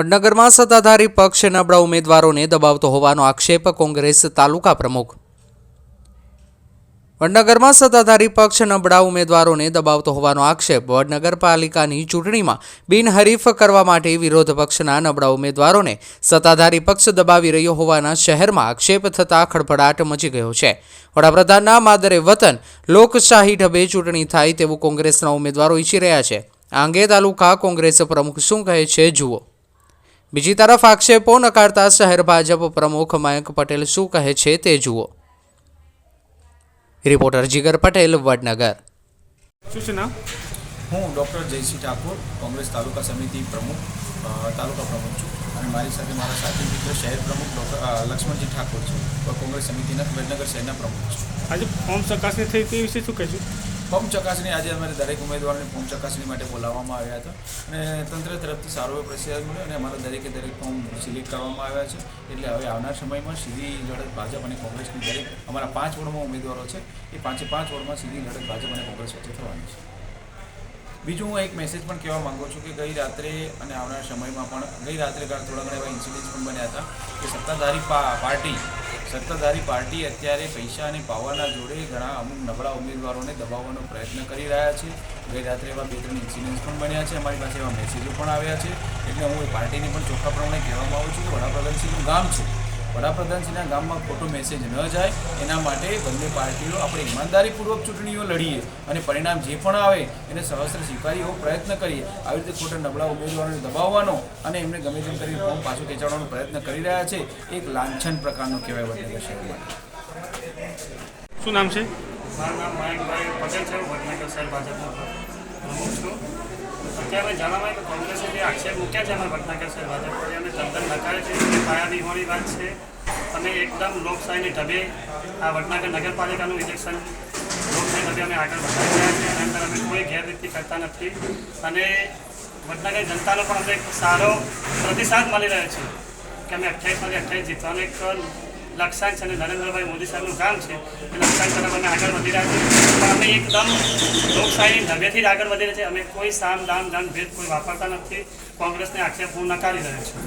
વડનગરમાં સત્તાધારી પક્ષ નબળા ઉમેદવારોને દબાવતો હોવાનો આક્ષેપ કોંગ્રેસ તાલુકા પ્રમુખ. વડનગરમાં સત્તાધારી પક્ષ નબળા ઉમેદવારોને દબાવતો હોવાનો આક્ષેપ. વડનગરપાલિકાની ચૂંટણીમાં બિનહરીફ કરવા માટે વિરોધ પક્ષના નબળા ઉમેદવારોને સત્તાધારી પક્ષ દબાવી રહ્યો હોવાના શહેરમાં આક્ષેપ થતાં ખળભળાટ મચી ગયો છે. વડાપ્રધાનના માદરે વતન લોકશાહી ઢબે ચૂંટણી થાય તેવું કોંગ્રેસના ઉમેદવારો ઈચ્છી રહ્યા છે. આ અંગે તાલુકા કોંગ્રેસ પ્રમુખ શું કહે છે જુઓ. બીજી તરફ આક્ષેપો નકારતા શહેર ભાજપ પ્રમુખ મયંક પટેલ શું કહે છે તે જુઓ. રિપોર્ટર જીગર પટેલ, વડનગર. શું છે નામ? હું ડૉક્ટર જયસિંહ ઠાકોર, કોંગ્રેસ તાલુકા સમિતિ પ્રમુખ, તાલુકા પ્રમુખ છું અને મારી સાથે મારા સાથી મિત્ર શહેર પ્રમુખ ડૉક્ટર લક્ષ્મણજી ઠાકોર છે, કોંગ્રેસ સમિતિના વડનગર શહેરના પ્રમુખ છે. આજે ફોર્મ ચકાસણી થઈ તે વિશે શું કહેશું? ફોર્મ ચકાસણી આજે અમારે દરેક ઉમેદવારોને ફોર્મ ચકાસણી માટે બોલાવવામાં આવ્યા હતા અને તંત્ર તરફથી સારો એવો પ્રતિસાદ મળ્યો અને અમારા દરેક ફોર્મ સિલેક્ટ કરવામાં આવ્યા છે. એટલે હવે આવનાર સમયમાં સીધી લડત ભાજપ અને કોંગ્રેસની દરેક અમારા 5 વોર્ડમાં ઉમેદવારો છે, એ 5 વોર્ડમાં સીધી લડત ભાજપ અને કોંગ્રેસ વચ્ચે થવાની છે. બીજું હું એક મેસેજ પણ કહેવા માગું છું કે ગઈ રાત્રે અને આવનાર સમયમાં પણ ગઈ રાત્રે થોડા ઘણા એવા ઇન્સિડન્ટ્સ પણ બન્યા હતા કે સત્તાધારી પાર્ટી અત્યારે પૈસા અને પાવરના જોડે ઘણા અમુક નબળા ઉમેદવારોને દબાવવાનો પ્રયત્ન કરી રહ્યા છે. ગઈ રાત્રે એવા 2-3 ઇન્સિડન્ટ્સ પણ બન્યા છે. અમારી પાસે એવા મેસેજો પણ આવ્યા છે. એટલે હું એ પાર્ટીને પણ ચોખ્ખા પ્રમાણે કહેવામાં આવું છું કે વડાપ્રધાનશ્રીનું ગામ છે, વડાપ્રધાનશ્રીના ગામમાં ખોટો મેસેજ ન જાય એના માટે બંને પાર્ટીઓ આપણે ઈમાનદારીપૂર્વક ચૂંટણીઓ લડીએ અને પરિણામ જે પણ આવે એને સહસ્ત્ર સ્વીકારી એવો પ્રયત્ન કરીએ. આવી રીતે ખોટા નબળા ઉમેદવારોને દબાવવાનો અને એમને ગમે તેમ કરીને ફોર્મ પાછું ખેંચાડવાનો પ્રયત્ન કરી રહ્યા છે, એક લાંછન પ્રકારનો કહેવાય વડનગર શહેર માટે. શું નામ છે? મારું નામ મયંકભાઈ પટેલ છે. હું વડનગર શહેર ભાજપનો પ્રમુખ છું. અત્યારે જણાવાય કે કોંગ્રેસે જે આક્ષેપ મૂક્યા છે અમારા વડનગર શહેર ભાજપ પર એને તદ્દન નકારે છે. એ પાયાવિહોણી વાત છે અને એકદમ લોકશાહીની ઢબે આ વડનગર નગરપાલિકાનું ઇલેક્શન લોકશાહી ઢબે અમે આગળ વધારી રહ્યા છીએ. એના અંદર અમે કોઈ ગેરરીતિ કરતા નથી અને વડનગર જનતાનો પણ અમને એક સારો પ્રતિસાદ મળી રહ્યો છે કે અમે 28 જીતવાનો એક લક્ષ્યાંક અને નરેન્દ્રભાઈ મોદી સાહેબનું કામ છે. એ લક્ષ્યાંક તરફ અમે આગળ વધી રહ્યા છીએ. પણ અમે એકદમ લોકશાહીની ઢબેથી જ આગળ વધી રહ્યા છીએ. અમે કોઈ સામ દામ દંડ ભેદ કોઈ વાપરતા નથી. કોંગ્રેસને આક્ષેપ હું નકારી રહ્યો છું.